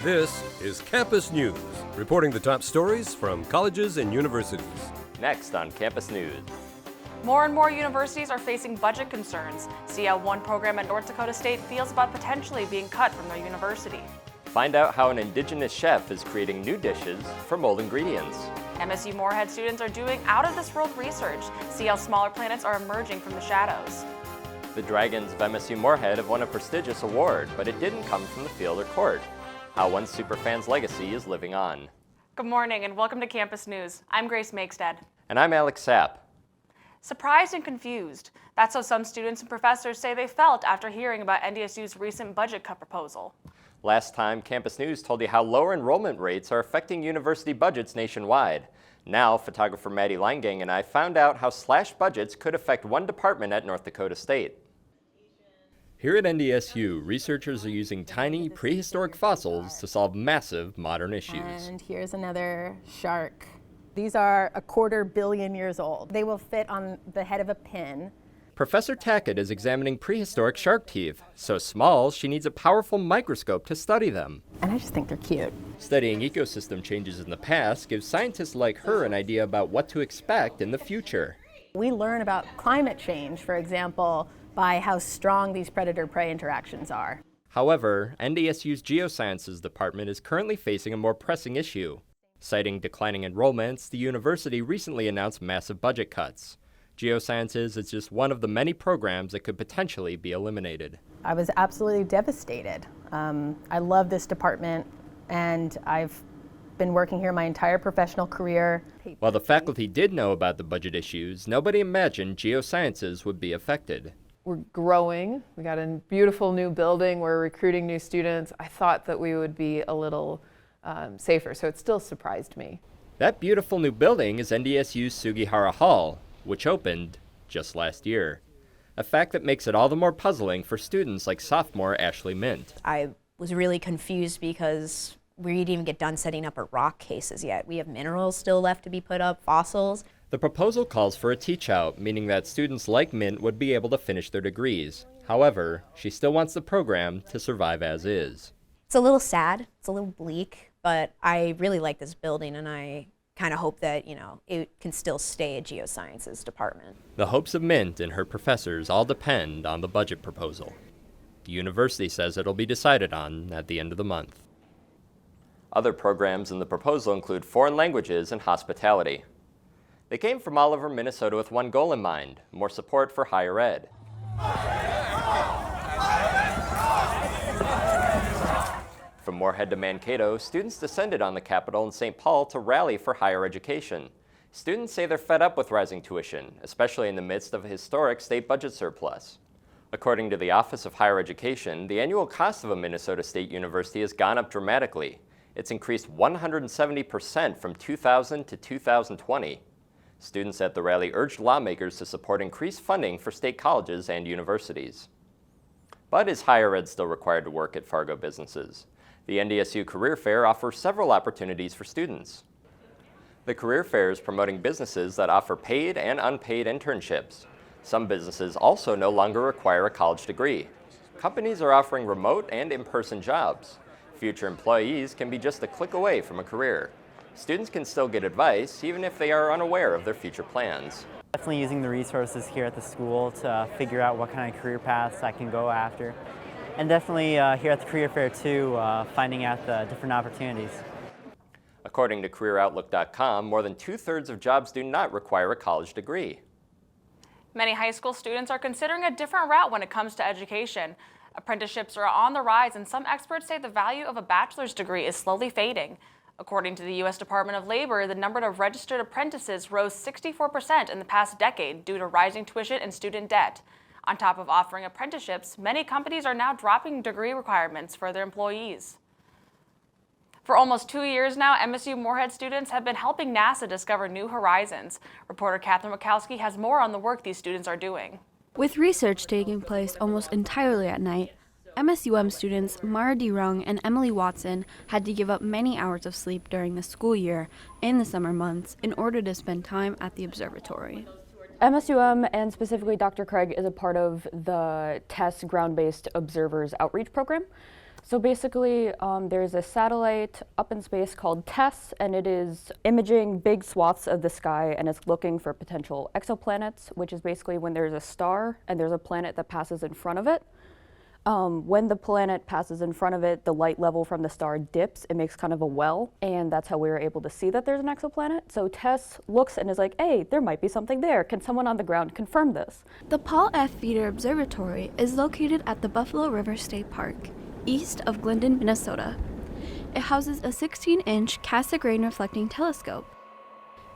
This is Campus News, reporting the top stories from colleges and universities. Next on Campus News. More and more universities are facing budget concerns. See how one program at North Dakota State feels about potentially being cut from their university. Find out how an indigenous chef is creating new dishes from old ingredients. MSU Moorhead students are doing out-of-this-world research. See how smaller planets are emerging from the shadows. The Dragons of MSU Moorhead have won a prestigious award, but it didn't come from the field or court. How one superfan's legacy is living on. Good morning and welcome to Campus News. I'm Grace Makestead. And I'm Alex Sapp. Surprised and confused. That's how some students and professors say they felt after hearing about NDSU's recent budget cut proposal. Last time, Campus News told you how lower enrollment rates are affecting university budgets nationwide. Now, photographer Maddie Leingang and I found out how slashed budgets could affect one department at North Dakota State. Here at NDSU, researchers are using tiny, prehistoric fossils to solve massive modern issues. And here's another shark. These are 250 million years old. They will fit on the head of a pin. Professor Tackett is examining prehistoric shark teeth. So small, she needs a powerful microscope to study them. And I just think they're cute. Studying ecosystem changes in the past gives scientists like her an idea about what to expect in the future. We learn about climate change, for example, by how strong these predator-prey interactions are. However, NDSU's Geosciences department is currently facing a more pressing issue. Citing declining enrollments, the university recently announced massive budget cuts. Geosciences is just one of the many programs that could potentially be eliminated. I was absolutely devastated. I love this department, and I've been working here my entire professional career. While the faculty did know about the budget issues, nobody imagined Geosciences would be affected. We're growing. We got a beautiful new building. We're recruiting new students. I thought that we would be a little safer, so it still surprised me. That beautiful new building is NDSU's Sugihara Hall, which opened just last year. A fact that makes it all the more puzzling for students like sophomore Ashley Mint. I was really confused because we didn't even get done setting up our rock cases yet. We have minerals still left to be put up, fossils. The proposal calls for a teach-out, meaning that students like Mint would be able to finish their degrees. However, she still wants the program to survive as is. It's a little sad, it's a little bleak, but I really like this building and I kind of hope that, it can still stay a Geosciences department. The hopes of Mint and her professors all depend on the budget proposal. The university says it'll be decided on at the end of the month. Other programs in the proposal include foreign languages and hospitality. They came from all over Minnesota with one goal in mind: more support for higher ed. From Moorhead to Mankato, students descended on the Capitol in St. Paul to rally for higher education. Students say they're fed up with rising tuition, especially in the midst of a historic state budget surplus. According to the Office of Higher Education, the annual cost of a Minnesota State University has gone up dramatically. It's increased 170% from 2000 to 2020. Students at the rally urged lawmakers to support increased funding for state colleges and universities. But is higher ed still required to work at Fargo businesses? The NDSU Career Fair offers several opportunities for students. The Career Fair is promoting businesses that offer paid and unpaid internships. Some businesses also no longer require a college degree. Companies are offering remote and in-person jobs. Future employees can be just a click away from a career. Students can still get advice even if they are unaware of their future plans. Definitely using the resources here at the school to figure out what kind of career paths I can go after. And definitely here at the Career Fair too, finding out the different opportunities. According to CareerOutlook.com, more than 2/3 of jobs do not require a college degree. Many high school students are considering a different route when it comes to education. Apprenticeships are on the rise, and some experts say the value of a bachelor's degree is slowly fading. According to the U.S. Department of Labor, the number of registered apprentices rose 64% in the past decade due to rising tuition and student debt. On top of offering apprenticeships, many companies are now dropping degree requirements for their employees. For almost 2 years now, MSU Moorhead students have been helping NASA discover new horizons. Reporter Catherine Mikowski has more on the work these students are doing. With research taking place almost entirely at night, MSUM students Mara DeRung and Emily Watson had to give up many hours of sleep during the school year in the summer months in order to spend time at the observatory. MSUM, and specifically Dr. Craig, is a part of the TESS ground-based observers outreach program. So basically, there's a satellite up in space called TESS, and it is imaging big swaths of the sky, and it's looking for potential exoplanets, which is basically when there's a star and there's a planet that passes in front of it. When the planet passes in front of it, the light level from the star dips. It makes kind of a well, and that's how we were able to see that there's an exoplanet. So TESS looks and is like, hey, there might be something there. Can someone on the ground confirm this? The Paul F. Feeder Observatory is located at the Buffalo River State Park, east of Glendon, Minnesota. It houses a 16-inch Cassegrain reflecting telescope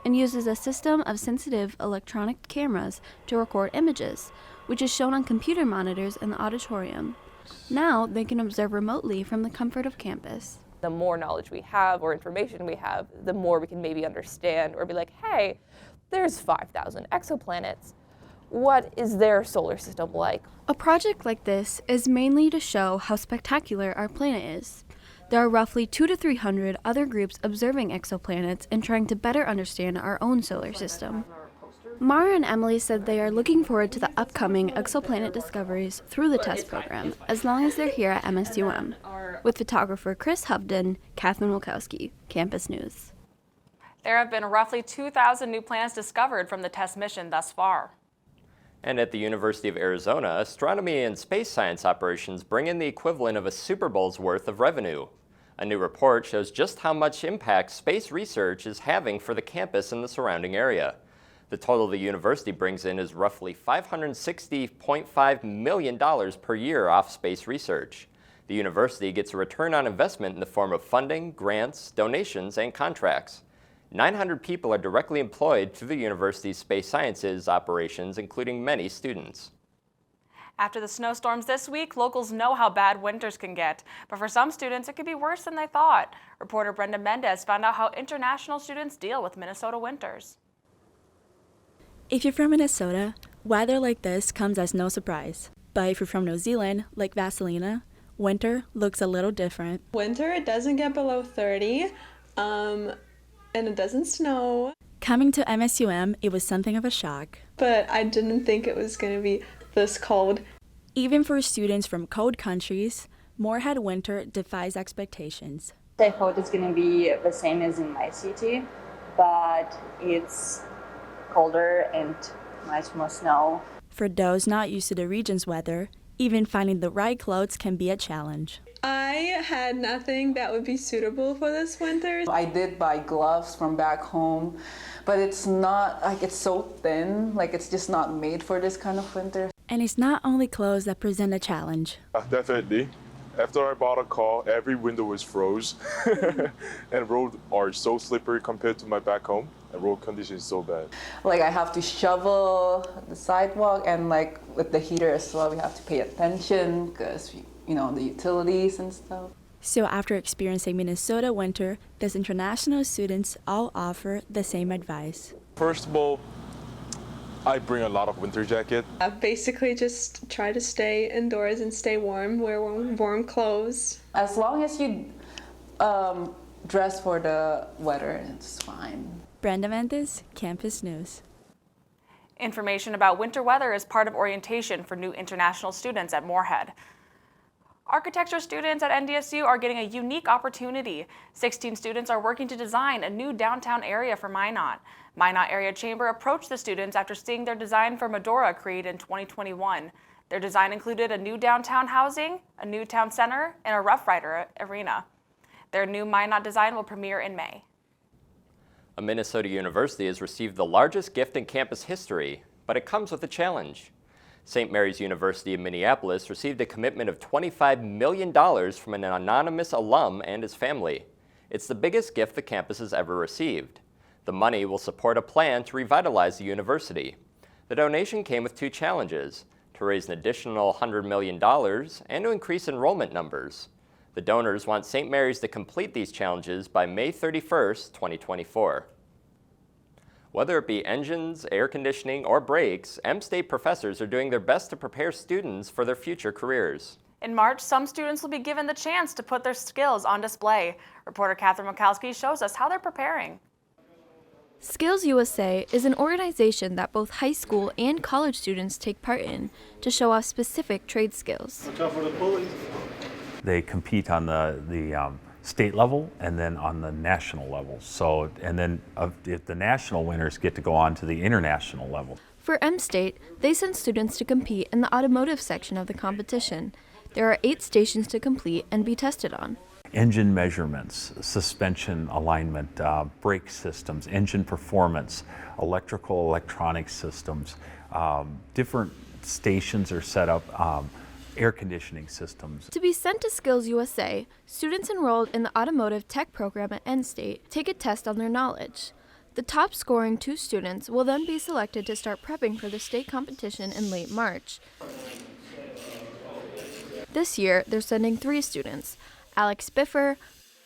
and uses a system of sensitive electronic cameras to record images, which is shown on computer monitors in the auditorium. Now they can observe remotely from the comfort of campus. The more knowledge we have or information we have, the more we can maybe understand or be like, hey, there's 5,000 exoplanets. What is their solar system like? A project like this is mainly to show how spectacular our planet is. There are roughly 200 to 300 other groups observing exoplanets and trying to better understand our own solar system. Mara and Emily said they are looking forward to the upcoming exoplanet discoveries through the TESS program, as long as they're here at MSUM. With photographer Chris Hubden, Catherine Wilkowski, Campus News. There have been roughly 2,000 new planets discovered from the TESS mission thus far. And at the University of Arizona, astronomy and space science operations bring in the equivalent of a Super Bowl's worth of revenue. A new report shows just how much impact space research is having for the campus and the surrounding area. The total the university brings in is roughly $560.5 million per year off space research. The university gets a return on investment in the form of funding, grants, donations, and contracts. 900 people are directly employed through the university's space sciences operations, including many students. After the snowstorms this week, locals know how bad winters can get, but for some students it could be worse than they thought. Reporter Brenda Mendez found out how international students deal with Minnesota winters. If you're from Minnesota, weather like this comes as no surprise. But if you're from New Zealand, like Vasilina, winter looks a little different. Winter, it doesn't get below 30. And it doesn't snow. Coming to MSUM, it was something of a shock. But I didn't think it was going to be this cold. Even for students from cold countries, Moorhead winter defies expectations. I thought it's going to be the same as in my city, but it's colder and much more snow. For those not used to the region's weather, even finding the right clothes can be a challenge. I had nothing that would be suitable for this winter. I did buy gloves from back home, but it's not, like, it's so thin, like it's just not made for this kind of winter. And it's not only clothes that present a challenge. Definitely. After I bought a car, every window was froze, and roads are so slippery compared to my back home, and road conditions so bad. Like I have to shovel the sidewalk, and like with the heater as well, we have to pay attention because you know, the utilities and stuff. So after experiencing Minnesota winter, these international students all offer the same advice. First of all, I bring a lot of winter jacket. Basically just try to stay indoors and stay warm, wear warm clothes. As long as you dress for the weather, it's fine. Brenda Mendes, Campus News. Information about winter weather is part of orientation for new international students at Moorhead. Architecture students at NDSU are getting a unique opportunity. 16 students are working to design a new downtown area for Minot. Minot Area Chamber approached the students after seeing their design for Medora Creed in 2021. Their design included a new downtown housing, a new town center, and a Rough Rider arena. Their new Minot design will premiere in May. A Minnesota university has received the largest gift in campus history, but it comes with a challenge. St. Mary's University of Minneapolis received a commitment of $25 million from an anonymous alum and his family. It's the biggest gift the campus has ever received. The money will support a plan to revitalize the university. The donation came with two challenges: to raise an additional $100 million and to increase enrollment numbers. The donors want St. Mary's to complete these challenges by May 31st, 2024. Whether it be engines, air conditioning, or brakes, M-State professors are doing their best to prepare students for their future careers. In March, some students will be given the chance to put their skills on display. Reporter Catherine Wilkowski shows us how they're preparing. Skills USA is an organization that both high school and college students take part in to show off specific trade skills. Watch out for the pulleys. They compete on the state level and then on the national level. So, and then if the national winners get to go on to the international level. For M-State, they send students to compete in the automotive section of the competition. There are 8 stations to complete and be tested on. Engine measurements, suspension alignment, brake systems, engine performance, electronic systems, different stations are set up, air conditioning systems. To be sent to Skills USA, students enrolled in the Automotive Tech program at N-State take a test on their knowledge. The top scoring 2 students will then be selected to start prepping for the state competition in late March. This year, they're sending 3 students, Alex Biffer,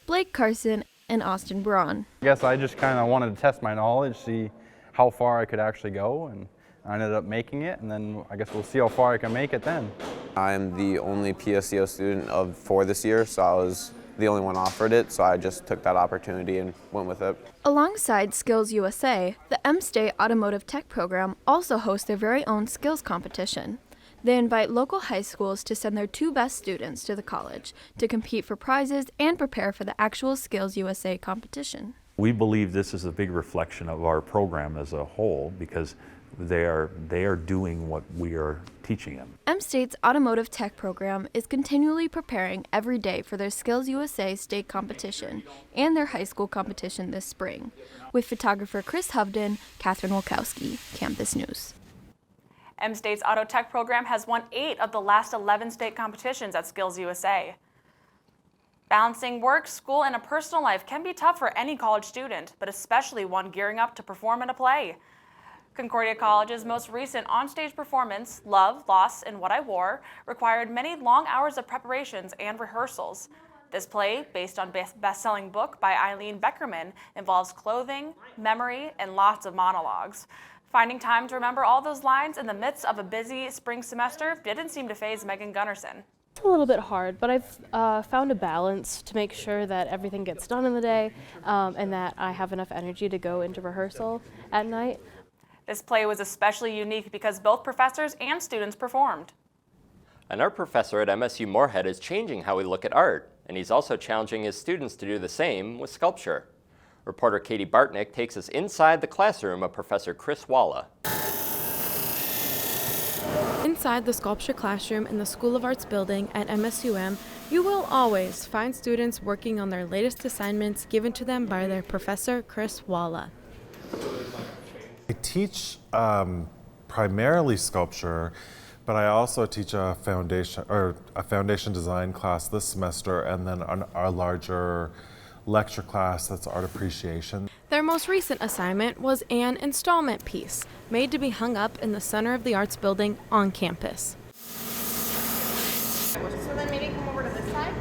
Blake Carson, and Austin Braun. I guess I just kind of wanted to test my knowledge, see how far I could actually go, and I ended up making it, and then I guess we'll see how far I can make it then. I'm the only PSEO student for this year, so I was the only one offered it, so I just took that opportunity and went with it. Alongside Skills USA, the M-State Automotive Tech program also hosts their very own skills competition. They invite local high schools to send their 2 best students to the college to compete for prizes and prepare for the actual Skills USA competition. We believe this is a big reflection of our program as a whole because they are doing what we are teaching them. M-State's Automotive Tech program is continually preparing every day for their Skills USA state competition and their high school competition this spring. With photographer Chris Hovden, Catherine Wolkowski, Campus News. M-State's Auto Tech program has won 8 of the last 11 state competitions at Skills USA. Balancing work, school, and a personal life can be tough for any college student, but especially one gearing up to perform in a play. Concordia College's most recent onstage performance, Love, Loss, and What I Wore, required many long hours of preparations and rehearsals. This play, based on best-selling book by Eileen Beckerman, involves clothing, memory, and lots of monologues. Finding time to remember all those lines in the midst of a busy spring semester didn't seem to faze Megan Gunnarsson. It's a little bit hard, but I've found a balance to make sure that everything gets done in the day and that I have enough energy to go into rehearsal at night. This play was especially unique because both professors and students performed. An art professor at MSU Moorhead is changing how we look at art, and he's also challenging his students to do the same with sculpture. Reporter Katie Bartnick takes us inside the classroom of Professor Chris Walla. Inside the sculpture classroom in the School of Arts building at MSUM, you will always find students working on their latest assignments given to them by their professor, Chris Walla. I teach primarily sculpture, but I also teach a foundation design class this semester, and then a larger lecture class that's art appreciation. Their most recent assignment was an installment piece made to be hung up in the center of the arts building on campus. So then maybe come over to this side?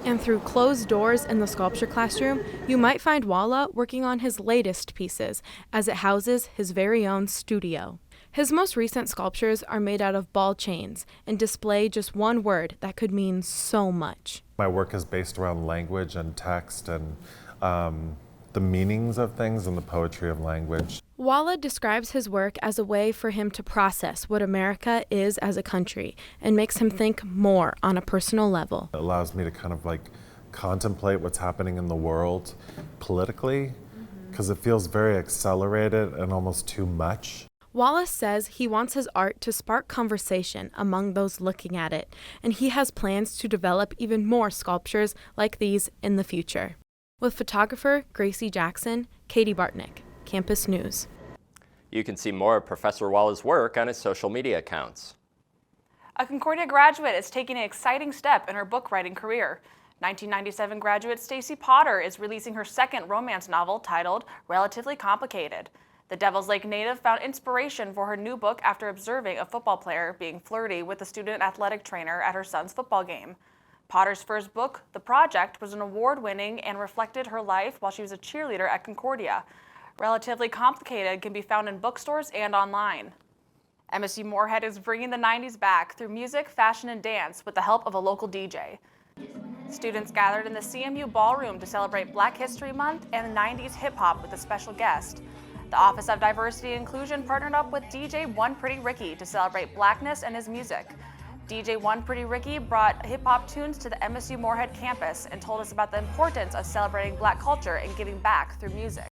And through closed doors in the sculpture classroom, you might find Walla working on his latest pieces, as it houses his very own studio. His most recent sculptures are made out of ball chains and display just one word that could mean so much. My work is based around language and text and the meanings of things and the poetry of language. Walla describes his work as a way for him to process what America is as a country and makes him think more on a personal level. It allows me to kind of like contemplate what's happening in the world politically, because it feels very accelerated and almost too much. Wallace says he wants his art to spark conversation among those looking at it, and he has plans to develop even more sculptures like these in the future. With photographer Gracie Jackson, Katie Bartnick, Campus News. You can see more of Professor Walla's work on his social media accounts. A Concordia graduate is taking an exciting step in her book writing career. 1997 graduate Stacy Potter is releasing her second romance novel titled Relatively Complicated. The Devil's Lake native found inspiration for her new book after observing a football player being flirty with a student athletic trainer at her son's football game. Potter's first book, The Project, was an award-winning and reflected her life while she was a cheerleader at Concordia. Relatively Complicated can be found in bookstores and online. MSU Moorhead is bringing the 90s back through music, fashion, and dance with the help of a local DJ. Students gathered in the CMU ballroom to celebrate Black History Month and 90s hip-hop with a special guest. The Office of Diversity and Inclusion partnered up with DJ One Pretty Ricky to celebrate blackness and his music. DJ One Pretty Ricky brought hip-hop tunes to the MSU Moorhead campus and told us about the importance of celebrating Black culture and giving back through music.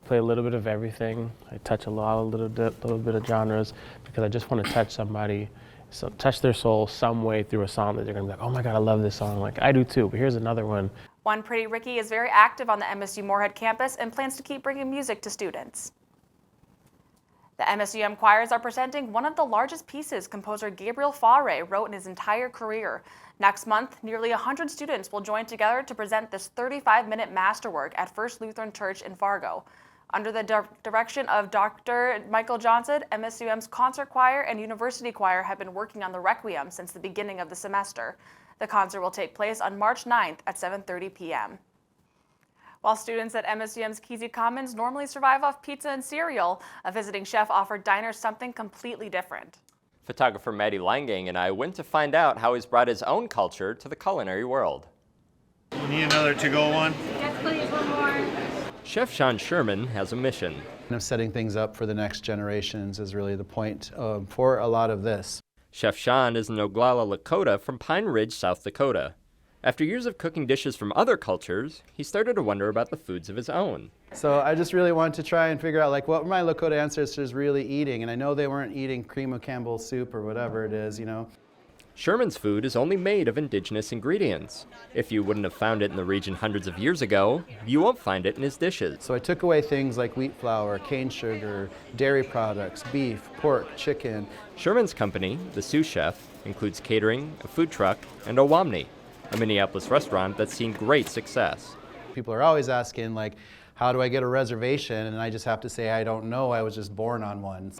Play a little bit of everything. I touch a little bit of genres because I just want to touch somebody, touch their soul some way through a song that they're going to be like, oh my God, I love this song. Like, I do too, but here's another one. One Pretty Ricky is very active on the MSU Moorhead campus and plans to keep bringing music to students. The MSUM choirs are presenting one of the largest pieces composer Gabriel Faure wrote in his entire career. Next month, nearly 100 students will join together to present this 35-minute masterwork at First Lutheran Church in Fargo. Under the direction of Dr. Michael Johnson, MSUM's concert choir and university choir have been working on the Requiem since the beginning of the semester. The concert will take place on March 9th at 7:30 p.m. While students at MSUM's Kesey Commons normally survive off pizza and cereal, a visiting chef offered diners something completely different. Photographer Maddie Langang and I went to find out how he's brought his own culture to the culinary world. You need another to-go one? Yes, please, one more. Chef Sean Sherman has a mission. Setting things up for the next generations is really the point for a lot of this. Chef Sean is an Oglala Lakota from Pine Ridge, South Dakota. After years of cooking dishes from other cultures, he started to wonder about the foods of his own. So I just really wanted to try and figure out what were my Lakota ancestors really eating, and I know they weren't eating cream of Campbell's soup or whatever it is, Sherman's food is only made of indigenous ingredients. If you wouldn't have found it in the region hundreds of years ago, you won't find it in his dishes. So I took away things like wheat flour, cane sugar, dairy products, beef, pork, chicken. Sherman's company, the Sioux Chef, includes catering, a food truck, and Owamni, a Minneapolis restaurant that's seen great success. People are always asking, how do I get a reservation? And I just have to say, I don't know, I was just born on one.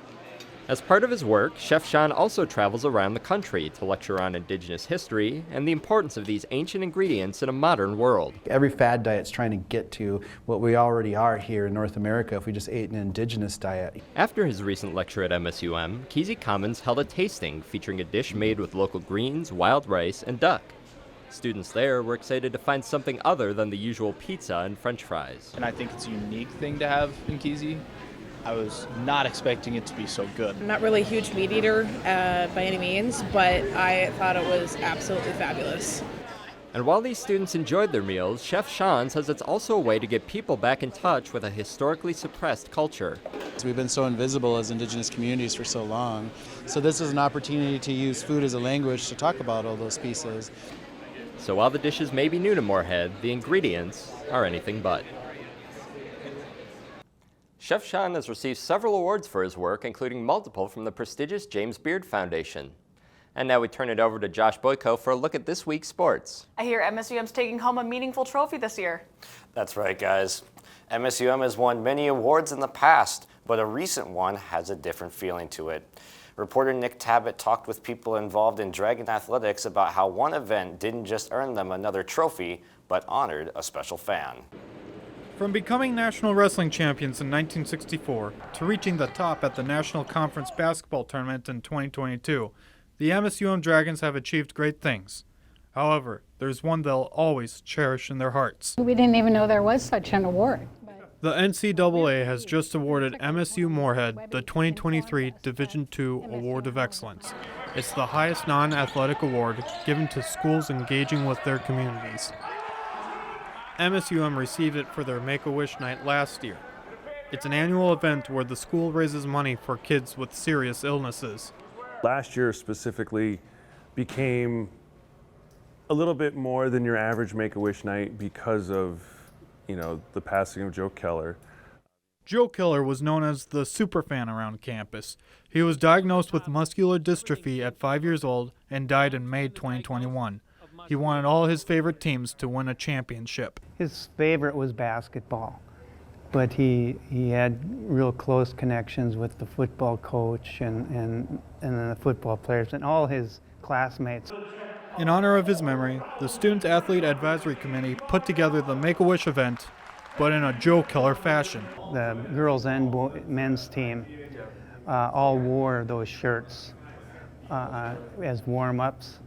As part of his work, Chef Sean also travels around the country to lecture on indigenous history and the importance of these ancient ingredients in a modern world. Every fad diet's trying to get to what we already are here in North America if we just ate an indigenous diet. After his recent lecture at MSUM, Kesey Commons held a tasting featuring a dish made with local greens, wild rice, and duck. Students there were excited to find something other than the usual pizza and French fries. And I think it's a unique thing to have in Kesey. I was not expecting it to be so good. I'm not really a huge meat eater by any means, but I thought it was absolutely fabulous. And while these students enjoyed their meals, Chef Sean says it's also a way to get people back in touch with a historically suppressed culture. We've been so invisible as indigenous communities for so long, so this is an opportunity to use food as a language to talk about all those pieces. So while the dishes may be new to Moorhead, the ingredients are anything but. Chef Sean has received several awards for his work, including multiple from the prestigious James Beard Foundation. And now we turn it over to Josh Boyko for a look at this week's sports. I hear MSUM's taking home a meaningful trophy this year. That's right, guys. MSUM has won many awards in the past, but a recent one has a different feeling to it. Reporter Nick Tabbitt talked with people involved in Dragon Athletics about how one event didn't just earn them another trophy, but honored a special fan. From becoming national wrestling champions in 1964 to reaching the top at the National Conference Basketball Tournament in 2022, the MSUM Dragons have achieved great things. However, there's one they'll always cherish in their hearts. We didn't even know there was such an award. The NCAA has just awarded MSU Moorhead the 2023 Division II Award of Excellence. It's the highest non-athletic award given to schools engaging with their communities. MSUM received it for their Make-A-Wish night last year. It's an annual event where the school raises money for kids with serious illnesses. Last year specifically became a little bit more than your average Make-A-Wish night because of, the passing of Joe Keller. Joe Keller was known as the superfan around campus. He was diagnosed with muscular dystrophy at 5 years old and died in May 2021. He wanted all his favorite teams to win a championship. His favorite was basketball, but he had real close connections with the football coach and the football players and all his classmates. In honor of his memory, the Student Athlete Advisory Committee put together the Make-A-Wish event, but in a Joe Keller fashion. The girls and men's team all wore those shirts as warm-ups.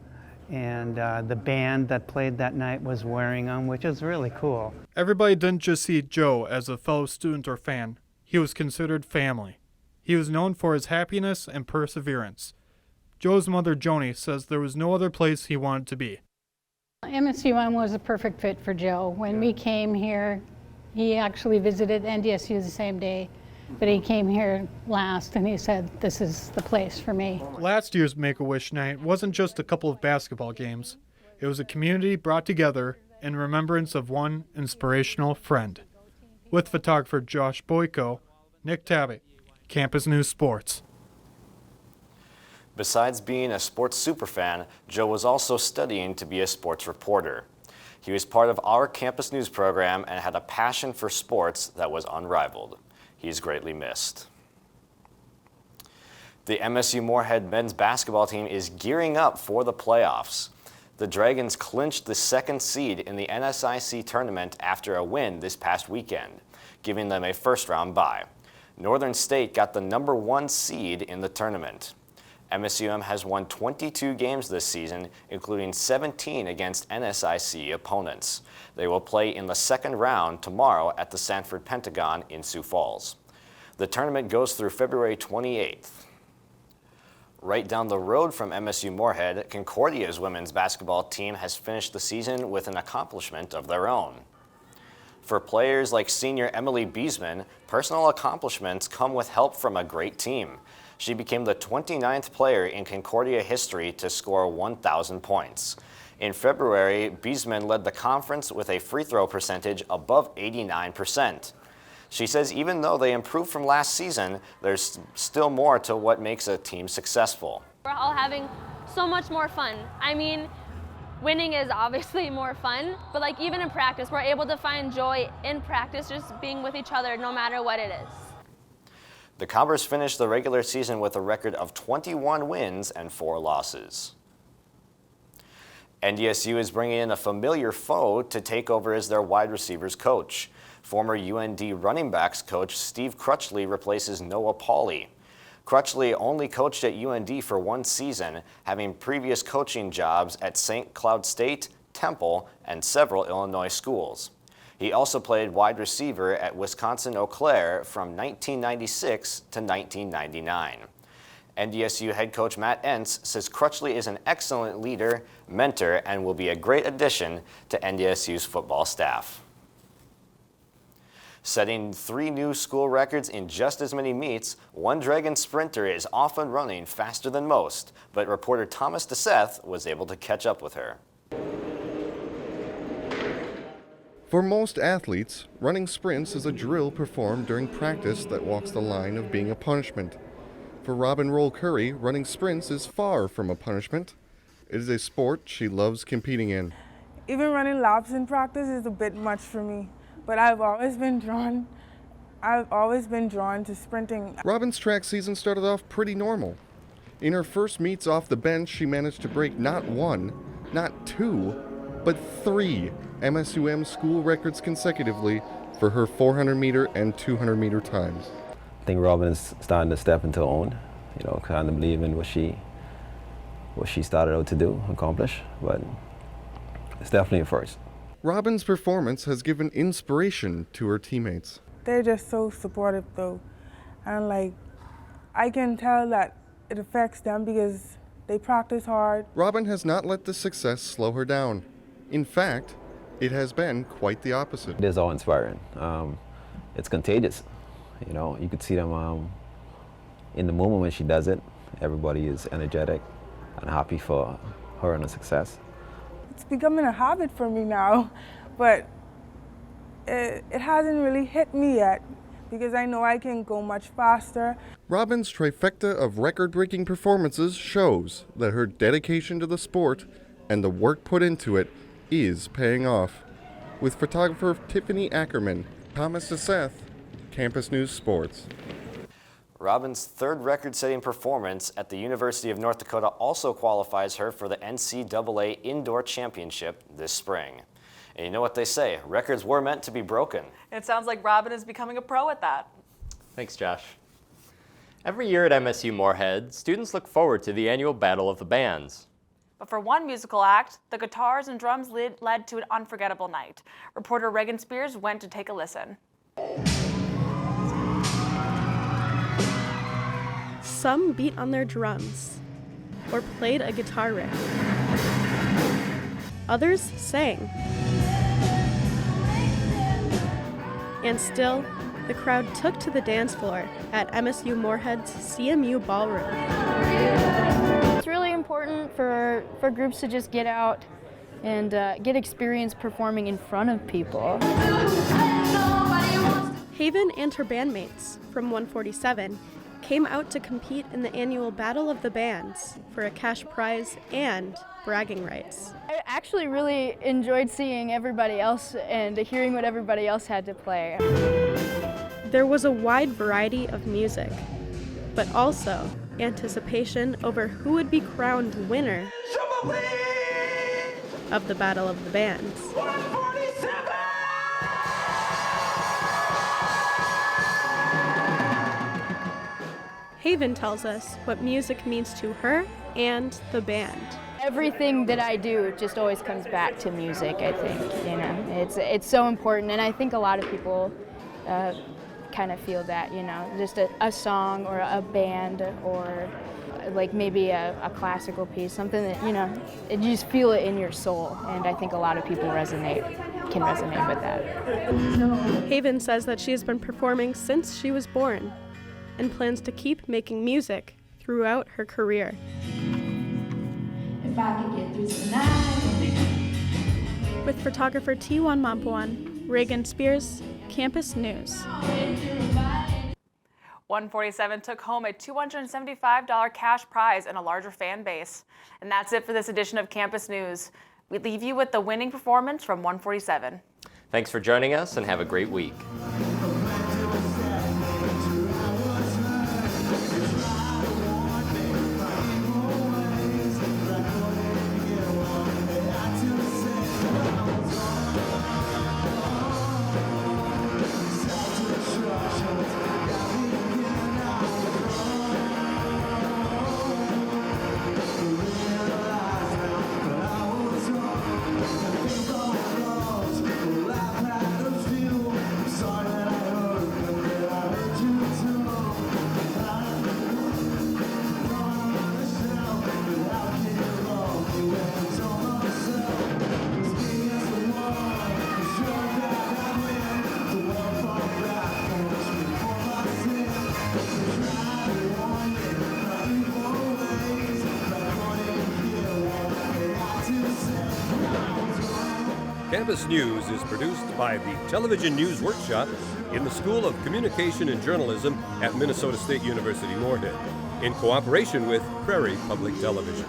And the band that played that night was wearing them, which is really cool. Everybody didn't just see Joe as a fellow student or fan. He was considered family. He was known for his happiness and perseverance. Joe's mother, Joni, says there was no other place he wanted to be. MSUM was a perfect fit for Joe. When we came here, he actually visited NDSU the same day, but he came here last and he said, this is the place for me. Last year's Make-A-Wish night wasn't just a couple of basketball games. It was a community brought together in remembrance of one inspirational friend. With photographer Josh Boyko, Nick Tabbitt, Campus News Sports. Besides being a sports superfan, Joe was also studying to be a sports reporter. He was part of our campus news program and had a passion for sports that was unrivaled. He is greatly missed. The MSU Moorhead men's basketball team is gearing up for the playoffs. The Dragons clinched the second seed in the NSIC tournament after a win this past weekend, giving them a first-round bye. Northern State got the #1 seed in the tournament. MSUM has won 22 games this season, including 17 against NSIC opponents. They will play in the second round tomorrow at the Sanford Pentagon in Sioux Falls. The tournament goes through February 28th. Right down the road from MSU Moorhead, Concordia's women's basketball team has finished the season with an accomplishment of their own. For players like senior Emily Biesman, personal accomplishments come with help from a great team. She became the 29th player in Concordia history to score 1,000 points. In February, Biesman led the conference with a free throw percentage above 89%. She says even though they improved from last season, there's still more to what makes a team successful. We're all having so much more fun. I mean, winning is obviously more fun, but like even in practice, we're able to find joy in practice, just being with each other no matter what it is. The Cobbers finished the regular season with a record of 21 wins and 4 losses. NDSU is bringing in a familiar foe to take over as their wide receivers coach. Former UND running backs coach Steve Crutchley replaces Noah Pauley. Crutchley only coached at UND for 1 season, having previous coaching jobs at St. Cloud State, Temple, and several Illinois schools. He also played wide receiver at Wisconsin-Eau Claire from 1996 to 1999. NDSU head coach Matt Entz says Crutchley is an excellent leader, mentor, and will be a great addition to NDSU's football staff. Setting 3 new school records in just as many meets, one Dragon sprinter is often running faster than most, but reporter Thomas DeSeth was able to catch up with her. For most athletes, running sprints is a drill performed during practice that walks the line of being a punishment. For Robin Roll Curry, running sprints is far from a punishment. It is a sport she loves competing in. Even running laps in practice is a bit much for me, but I've always been drawn to sprinting. Robin's track season started off pretty normal. In her first meets off the bench, she managed to break not 1, not 2, but 3 MSUM school records consecutively for her 400-meter and 200-meter times. I think Robin is starting to step into her own, kind of believe in what she started out to do, accomplish, but it's definitely a first. Robin's performance has given inspiration to her teammates. They're just so supportive though, and I can tell that it affects them because they practice hard. Robin has not let the success slow her down. In fact, it has been quite the opposite. It is all inspiring. It's contagious. You could see them in the moment when she does it. Everybody is energetic and happy for her and her success. It's becoming a habit for me now, but it hasn't really hit me yet because I know I can go much faster. Robin's trifecta of record-breaking performances shows that her dedication to the sport and the work put into it is paying off. With photographer Tiffany Ackerman, Thomas DeSeth, Campus News Sports. Robin's 3rd record-setting performance at the University of North Dakota also qualifies her for the NCAA Indoor Championship this spring. And you know what they say, records were meant to be broken. It sounds like Robin is becoming a pro at that. Thanks, Josh. Every year at MSU Moorhead, students look forward to the annual Battle of the Bands. But for one musical act, the guitars and drums led to an unforgettable night. Reporter Reagan Spears went to take a listen. Some beat on their drums. or played a guitar riff. Others sang. And still, the crowd took to the dance floor at MSU Moorhead's CMU Ballroom. It's really important for groups to just get out and get experience performing in front of people. Haven and her bandmates from 147 came out to compete in the annual Battle of the Bands for a cash prize and bragging rights. I actually really enjoyed seeing everybody else and hearing what everybody else had to play. There was a wide variety of music, but also anticipation over who would be crowned winner of the Battle of the Bands. Haven tells us what music means to her and the band. Everything that I do just always comes back to music, I think. You know, it's so important, and I think a lot of people kind of feel that, you know, just a song or a band or like maybe a classical piece, something that, you know, you just feel it in your soul, and I think a lot of people can resonate with that. Haven says that she has been performing since she was born and plans to keep making music throughout her career. If I could get through tonight. With photographer T1 Mampuan, Reagan Spears, Campus News. 147 took home a $275 cash prize and a larger fan base. And that's it for this edition of Campus News. We leave you with the winning performance from 147. Thanks for joining us and have a great week. Campus News is produced by the Television News Workshop in the School of Communication and Journalism at Minnesota State University Moorhead, in cooperation with Prairie Public Television.